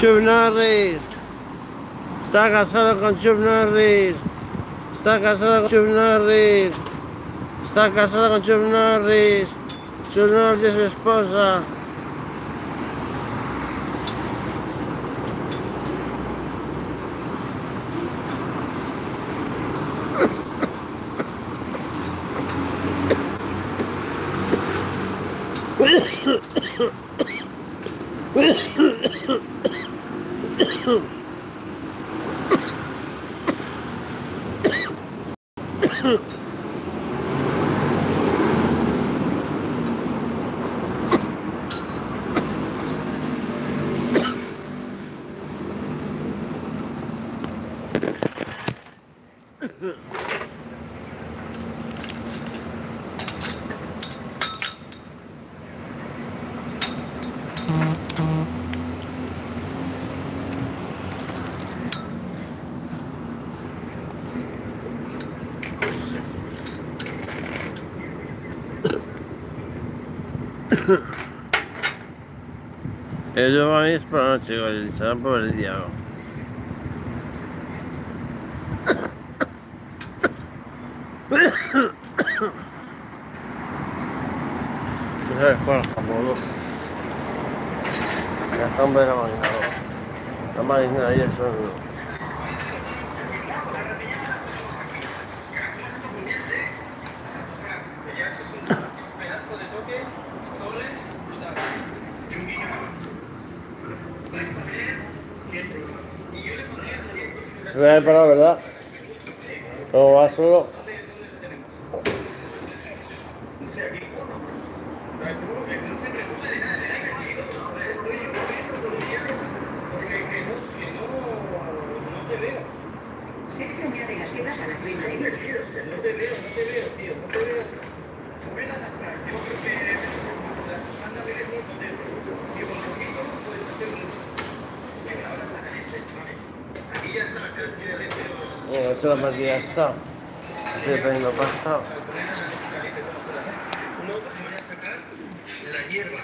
Chuck Norris. Está casado con Chuck Norris. Está casado con Chuck Norris. Está casado con Chuck Norris. Chuck Norris es su esposa. Ellos van a ir por la noche, igual, se van por el día. ¿Tú sabes cuál? Como la sombra de la marinadora. La marinadora y eso no. Voy a ir para la verdad. ¿Cómo va solo? Sergio añade las hebras a la crema de leche. No te veo, tío. No te veo. Ven a atrás. Yo creo que anda a ver el mundo dentro. Que con poquito puedes hacer mucho. Venga, ahora está caliente. Vale. Aquí ya está la casi de leche. Bueno, eso la partida ya está. Estoy poniendo pasta. No voy a sacar la hierba.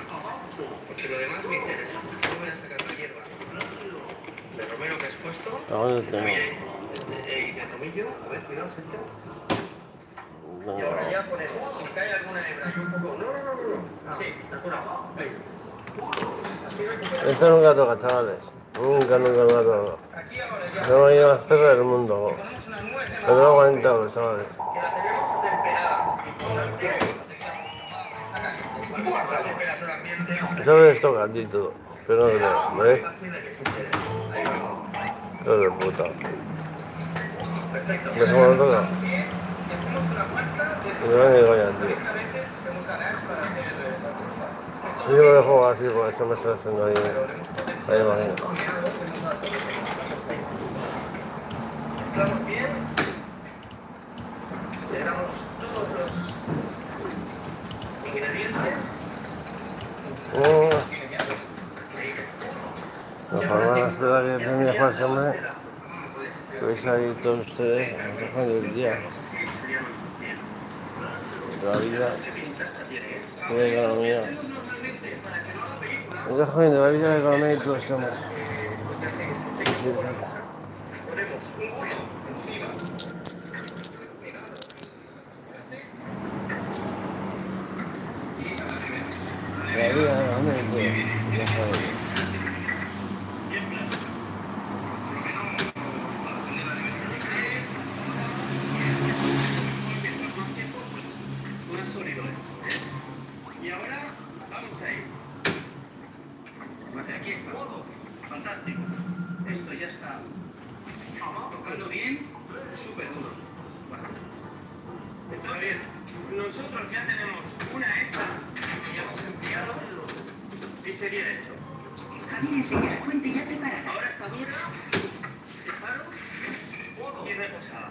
Porque lo demás me interesa. No voy a sacar la hierba. De romero que has puesto. ¿A dónde tengo? Y de tomillo. A ver, cuidado, Sergio. Y ahora ya ponemos, si cae alguna hebra y un poco... No. Sí, naturado. Así recuperamos. Esto nunca toca, chavales. Nunca toca. Aquí ahora ya... No hay más perros del mundo. Ponemos una nuez de Pero no aguantado, chavales. que la tenemos temperada. Está caliente. Está a temperatura ambiente. Eso me toca aquí todo. Pero no creo, ¿ves? Fácil de que se entere. Ahí va. Todo de puta. Perfecto. ¿Ves cómo lo toca? Hacemos una pasta de... Y no me digo ya, tío. ¿Sabéis que a veces hacemos ganas para hacer la trufa? Yo lo dejo así porque esto me está haciendo ahí. Ahí imagino. Mezclamos bien. Le damos todos los ingredientes. La forma espera que tenía Juan, hombre. Pues ahí todos ustedes, del día. De la vida. De la economía. De la vida, de la economía y todo eso, hombre. Ponemos un film encima. La vida, de la economía y todo. Y ahora vamos a ir. Vale, aquí está. Fantástico. Esto ya está tocando bien, súper duro. Vale. Entonces, nosotros ya tenemos una hecha que ya hemos enfriado y sería esto. Javier enseña la fuente ya preparada. Ahora está dura, fijaros, y reposada.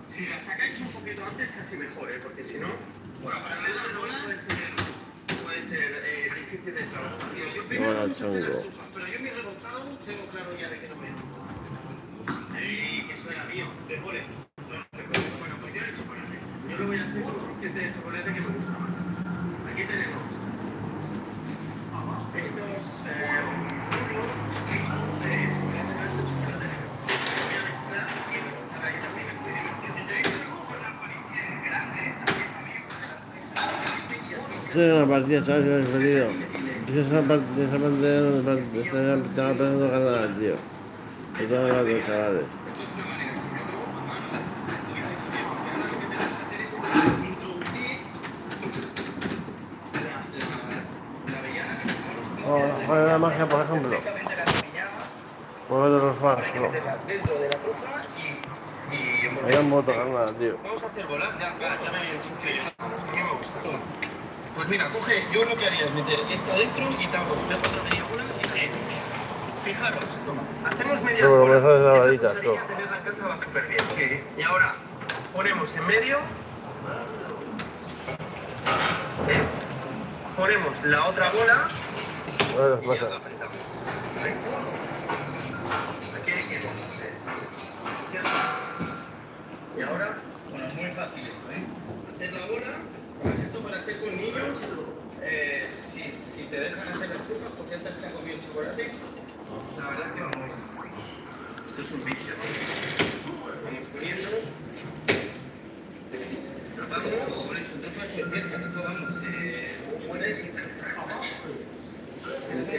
Si la sacáis un poquito antes, casi mejor, porque si no, bueno, para puede ser difícil de trabajar. Yo primero vamos a hacer la estufa, pero yo mi rebozado tengo claro ya de que no me... que eso era mío, de mole. Bueno, pues yo de chocolate. Yo lo voy a hacer que es de chocolate que me gusta más. Aquí tenemos estos Estoy en una partida, ¿sabes? Me he perdido. Es una partida, esa partida, estaba pensando ganar, tío. Que tengo gato, chavales. Esto es una manera, si no, luego a mano, como dices bien, porque ahora lo que tenemos que hacer es introducir la avellana que tenemos como Joder, la magia, por ejemplo. perfectamente la avellana, Mueve los para que fajos. meterla dentro de la trufa y Hay un moto, carnal, tío. vamos a hacer bolas, ya me he hecho que yo a mí me gusta, toma. Pues mira, coge, yo lo que haría es meter esta dentro y tapo, dejo otra media bola y se... Fijaros, toma, hacemos medias Como bolas, mejor de esa lavaditas, cucharilla todo. tenerla en casa va súper bien. Sí. Y ahora, ponemos en medio, ponemos la otra bola A ver, y ya pasa. la apretamos. Aquí hay que y ahora, bueno, es muy fácil esto, ¿eh? Hacer la bola, pues esto para hacer con niños, si te dejan hacer las trufas, porque antes se ha comido el chocolate, la verdad es que vamos, esto es un vicio, ¿no? Vamos poniendo, tapamos, con eso, trufas sorpresa, esto vamos, mueres el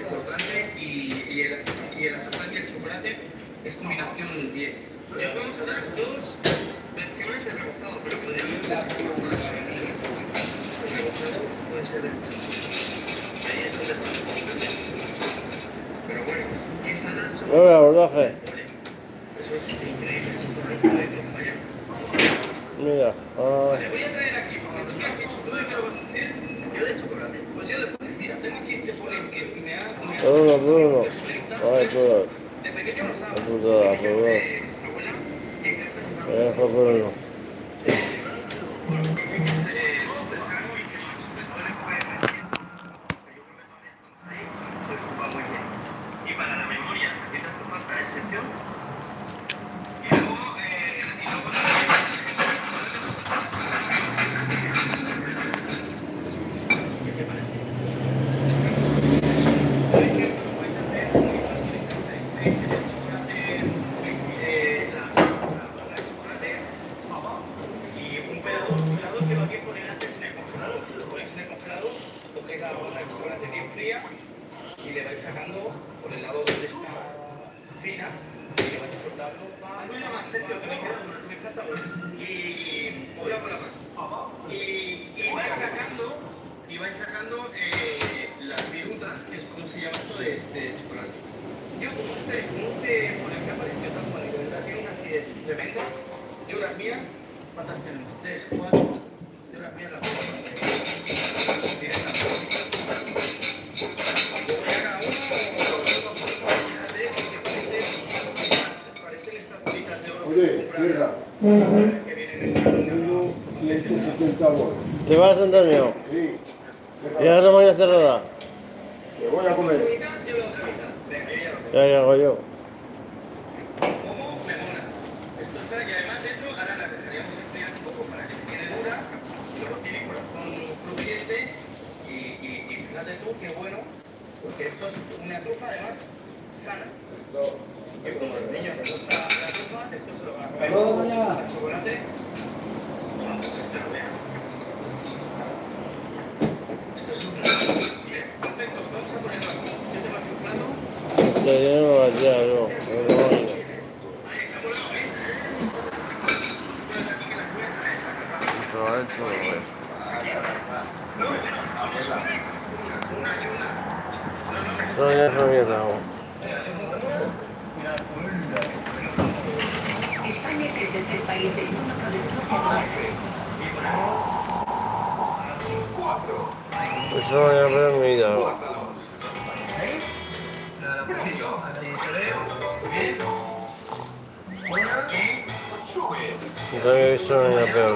chocolate y el azafrán y el chocolate es combinación 10. Y os vamos a dar dos versiones de rebozado, pero podríamos hacer el rebozado puede ser de mucho. Ahí es donde pero bueno, esas son... Hola, abordaje. Eso es increíble, eso es un recuerdo de falla. Mira. Vale, voy a traer aquí, cuando tú has dicho, ¿tú de qué lo vas a hacer? Yo de chocolate. Pues yo de polen. Mira, tengo aquí este polen que me ha... Bruno. Ay, chulo. De pequeño nos daba. La putada, De pequeño, Bruno. nuestra abuela, y en casa nos daba. Eso, Bruno. Dicen que es súper sano y que sobre todo en el comer recién. Yo creo que todavía estamos ahí, pues va muy bien. Y para la memoria, ¿qué te hace falta? Excepción. Y luego ¿qué te parece? ¿Sabéis que esto lo podéis hacer muy fácil en casa? Es el chocolate, la barra de chocolate y un pelador que va bien poner antes en el congelador. Lo ponéis en el congelador, cogéis la barra de chocolate bien fría y le vais sacando por el lado donde está fina y le vais cortando. No ya más, Sergio, que me falta uno. Y una bola más. Y vais sacando las virutas, que es como se llama esto de chocolate. Yo como este por el que apareció tan bueno, de verdad tiene una acidez tremenda. Yo las mías, ¿cuántas tenemos? 3, 4. Yo las mías las pongo. Oye, tierra. Tengo 170 bolas. ¿Te vas, Antonio? Sí. ¿Y ahora mañana cerrada? Te voy a comer. Ya hago yo. Como me mola. Esto está, y además dentro, ahora las dejaríamos enfriar un poco para que se quede dura. Luego tiene corazón crujiente y fíjate tú qué bueno, porque esto es una trufa además sana. Yo como los niños les gusta la trufa, esto se lo van a comer. El chocolate, vamos, espero vean. Esto es un bien, perfecto, vamos a ponerlo aquí. Yo tengo aquí un plato. Ya no va a tirar, no. Pero esto, no, ya es mierda. España es el tercer país del mundo productor de bananas. Eso no voy a ver en mi vida. Nunca había visto una peor.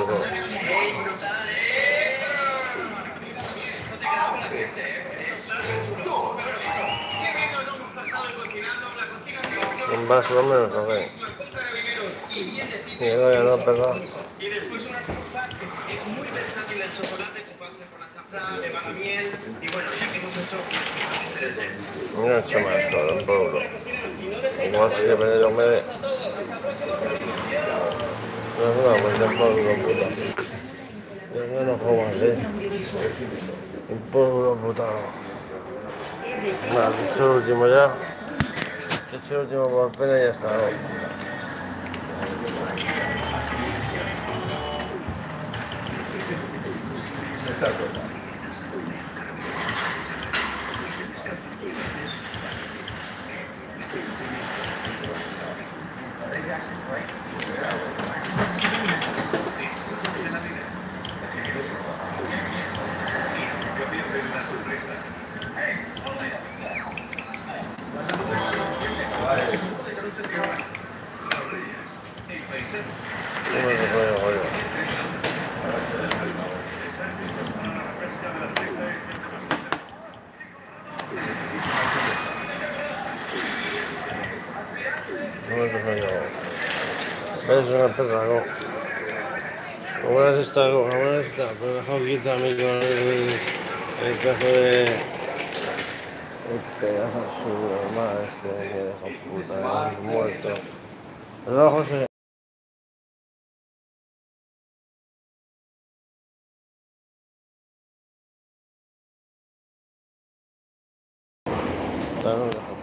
Un vaso menos, a ver. Mira, ya no, perdón. Y después unas trufas que es muy versátil el chocolate, se puede hacer con azafrán, le va la miel, y bueno, ya que hemos hecho Mira, se me ha todo, un poco. Igual si depende de lo que me dé. No, pues es por lo puta. Yo no juego así. Un pueblo putado. Vale, que es el último ya. Que es el último por pena y ya está. ¿Cómo se puede joder? ¿Cómo se puede joder? Es una perra, ¿no? ¿Cómo es esta? ¿Cómo es esta? Pues dejó quita a mí con el caso de... El pedazo de su normal este que dejó puta, es muerto. Perdón, José. Claro,